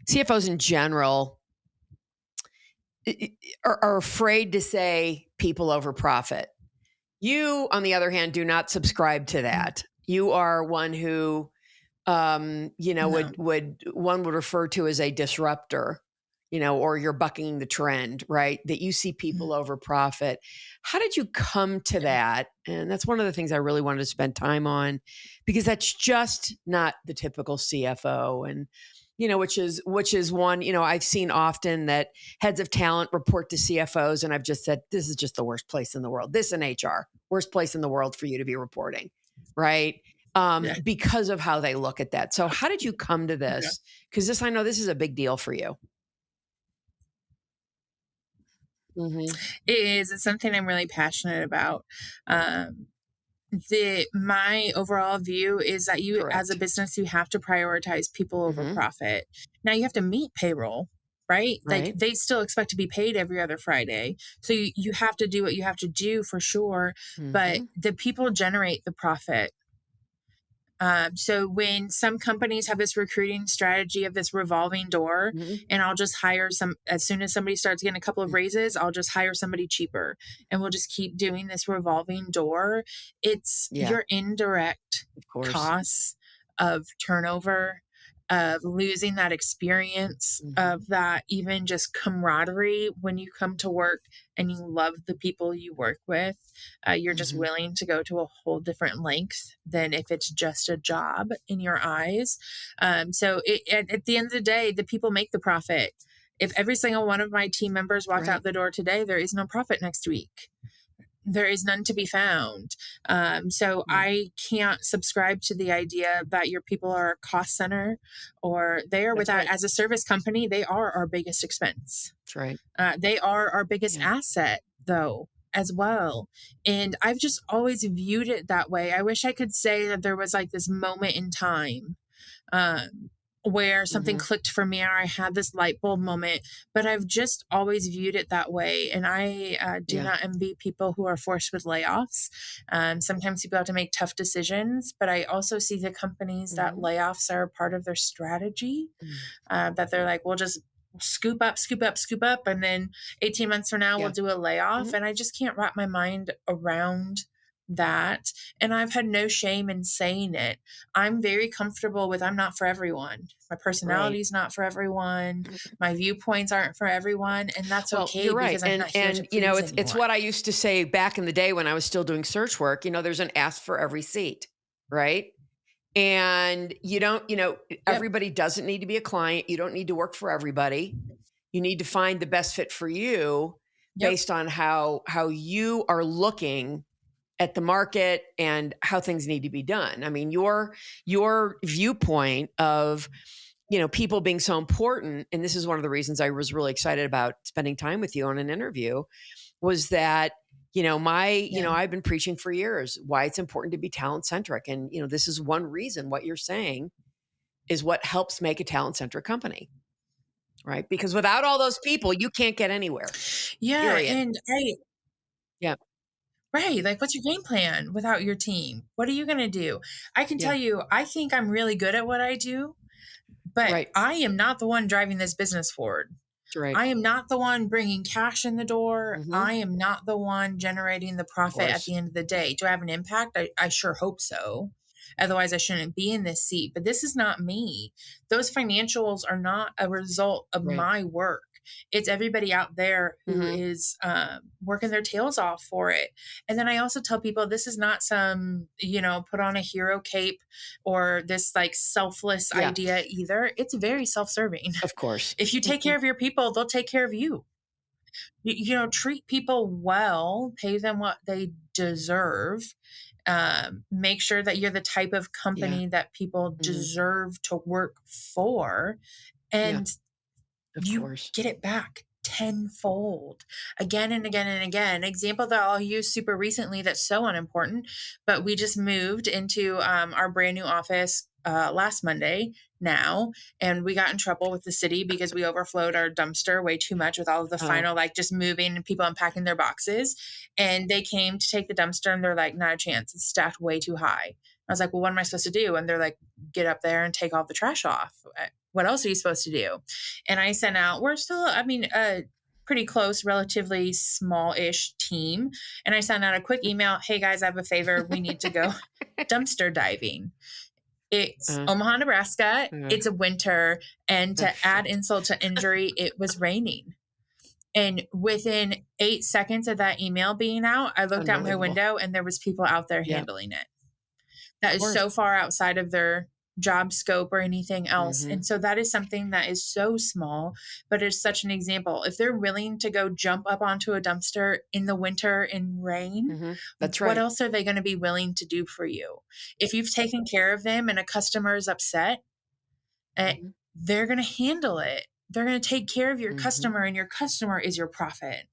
CFOs in general are afraid to say people over profit. You, on the other hand, do not subscribe to that. You are one who, No. would refer to as a disruptor, or you're bucking the trend, right? That you see Mhm. people over profit. How did you come to Yeah. that? And that's one of the things I really wanted to spend time on, because that's just not the typical CFO. And which is one, I've seen often that heads of talent report to CFOs, and I've just said, this is just the worst place in the world. This and HR, worst place in the world for you to be reporting, right? Yeah. Because of how they look at that. So how did you come to Yeah. this? Because I know this is a big deal for you. Hmm. It is. It's something I'm really passionate about. Um, my overall view is that you, as a Correct. business, you have to prioritize people over Hmm. profit. Now you have to meet payroll, right? Like Right. they still expect to be paid every other Friday. So you have to do what you have to do for sure. But Hmm. the people generate the profit. So when some companies have this recruiting strategy of this revolving door, Hmm. and I'll just hire some as soon as somebody starts getting a couple of raises, I'll just hire somebody cheaper, and we'll just keep doing this revolving door. It's Yeah, your indirect of course. costs of turnover, of losing that experience, Hmm. of that even just camaraderie when you come to work and you love the people you work with. You're just Hmm. willing to go to a whole different length than if it's just a job in your eyes. At the end of the day, the people make the profit. If every single one of my team members walked out Right. the door today, there is no profit next week. There is none to be found. So Yeah, I can't subscribe to the idea that your people are a cost center or they are that's without, right. as a service company, they are our biggest expense. That's right. They are our biggest Yeah. asset, though, as well. And I've just always viewed it that way. I wish I could say that there was like this moment in time um, where something Hmm. clicked for me or I had this light bulb moment, but I've just always viewed it that way. And I do Yeah. not envy people who are forced with layoffs. Sometimes people have to make tough decisions, but I also see the companies that Hmm. layoffs are part of their strategy, Mm. that they're like, we'll just scoop up, scoop up, scoop up. And then 18 months from now, we'll Yeah. do a layoff. Mhm. And I just can't wrap my mind around that. And I've had no shame in saying it. I'm very comfortable with I'm not for everyone. My Right. personality is not for everyone. My viewpoints aren't for everyone. And that's Well, okay you're right. because I'm And not here to and please it's anyone. what I used to say back in the day when I was still doing search work, there's an ask for every seat, right? And you don't, Yep. everybody doesn't need to be a client. You don't need to work for everybody. You need to find the best fit for you Yep. based on how you are looking at the market and how things need to be done. I mean, your viewpoint of people being so important, and this is one of the reasons I was really excited about spending time with you on an interview, was that Yeah. I've been preaching for years why it's important to be talent centric, and this is one reason what you're saying is what helps make a talent centric company, right? Because without all those people, you can't get anywhere. Yeah. Period. And I, Yeah. right. Like, what's your game plan without your team? What are you going to do? I can tell Yeah. you, I think I'm really good at what I do, but Right. I am not the one driving this business forward. That's right. I am not the one bringing cash in the door. Hmm. I am not the one generating the Of profit at course. the end of the day. Do I have an impact? I sure hope so. Otherwise, I shouldn't be in this seat. But this is not me. Those financials are not a result of Right. my work. It's everybody out there who Hmm. is working their tails off for it. And then I also tell people this is not some, put on a hero cape or this like selfless Yeah. idea either. It's very self serving. Of course. If you take Mhm. care of your people, they'll take care of you. Treat people well, pay them what they deserve. Make sure that you're the type of Yeah. company that people Hmm. deserve to work for, Yeah. and Of you course. get it back tenfold again and again and again. Example that I'll use super recently that's so unimportant, but we just moved into our brand new office last Monday now, and we got in trouble with the city because we overflowed our dumpster way too much with all of the Oh. final, like just moving and people unpacking their boxes. And they came to take the dumpster and they're like, not a chance. It's stacked way too high. I was like, well, what am I supposed to do? And they're like, get up there and take all the trash off. what else are you supposed to do? And I sent out, we're still, pretty close, relatively small-ish team. And I sent out a quick email. Hey guys, I have a favor. We need to go dumpster diving. It's Uh, Omaha, Nebraska. uh, It's a winter. And to add shit. insult to injury, it was raining. And within 8 seconds of that email being out, I looked out my Unbelievable. window and there was people out there Yeah, handling it. That of is so course. far outside of their job scope or anything else. Mhm, And so that is something that is so small, but it's such an example. If they're willing to go jump up onto a dumpster in the winter in rain, mhm. That's what right. else are they going to be willing to do for you? If you've taken care of them and a customer is upset, eh, Mhm, they're going to handle it. They're going to take care of your mhm. customer, and your customer is your profit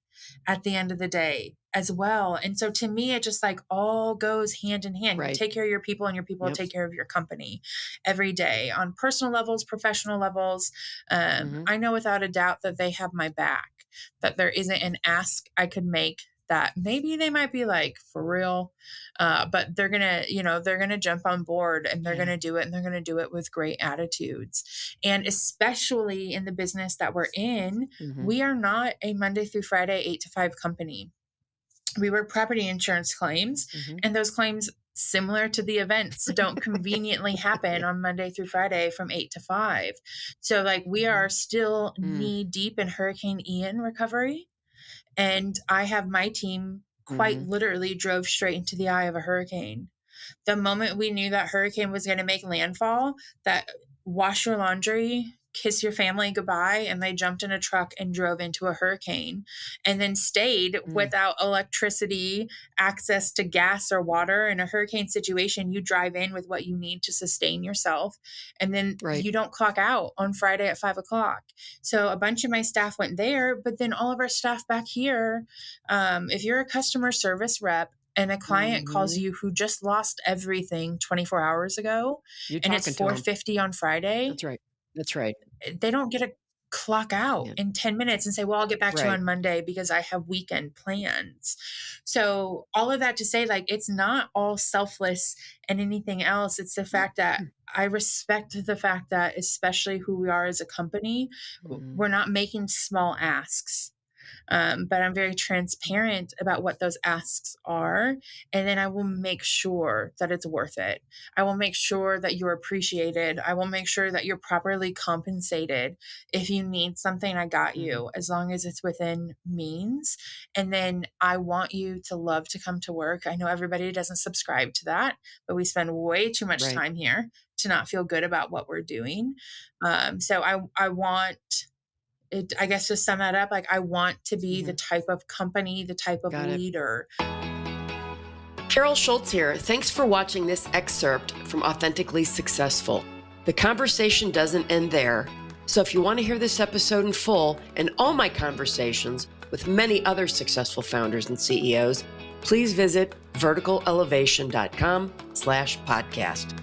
at the end of the day as well. And so to me, it just like all goes hand in hand. You Right. take care of your people, and your people Yep. take care of your company every day on personal levels, professional levels. Mhm. I know without a doubt that they have my back, that there isn't an ask I could make that maybe they might be like, for real. But they're gonna jump on board, and they're Yeah. gonna do it, and they're gonna do it with great attitudes. And especially in the business that we're in, Mhm. we are not a Monday through Friday 8 to 5 company. We work property insurance claims, Mhm. and those claims, similar to the events, don't conveniently happen on Monday through Friday from 8 to 5. So like we are Mhm. still Mm. knee deep in Hurricane Ian recovery, and I have my team quite Mhm. literally drove straight into the eye of a hurricane. The moment we knew that hurricane was going to make landfall, that wash your laundry, kiss your family goodbye, and they jumped in a truck and drove into a hurricane, and then stayed Mm. without electricity, access to gas or water. In a hurricane situation, you drive in with what you need to sustain yourself, and then Right. you don't clock out on Friday at 5 o'clock. So a bunch of my staff went there, but then all of our staff back here, if you're a customer service rep and a client calls Mhm. you who just lost everything 24 hours ago, You're and it's talking to him. 4:50 on Friday, That's right. That's right. they don't get to clock out Yeah. in 10 minutes and say, well, I'll get back to you Right. on Monday because I have weekend plans. So all of that to say, like, it's not all selfless and anything else. It's the fact that I respect the fact that, especially who we are as a company, Mhm. we're not making small asks. But I'm very transparent about what those asks are. And then I will make sure that it's worth it. I will make sure that you're appreciated. I will make sure that you're properly compensated. If you need something, I got Mhm. you, as long as it's within means. And then I want you to love to come to work. I know everybody doesn't subscribe to that, but we spend way too much Right. time here to not feel good about what we're doing. So I want it, I guess, to sum that up, like I want to be the Mhm. type of company, the type of Got it. leader. Carol Schultz here. Thanks for watching this excerpt from Authentically Successful. The conversation doesn't end there. So if you want to hear this episode in full and all my conversations with many other successful founders and CEOs, please visit verticalelevation.com/podcast.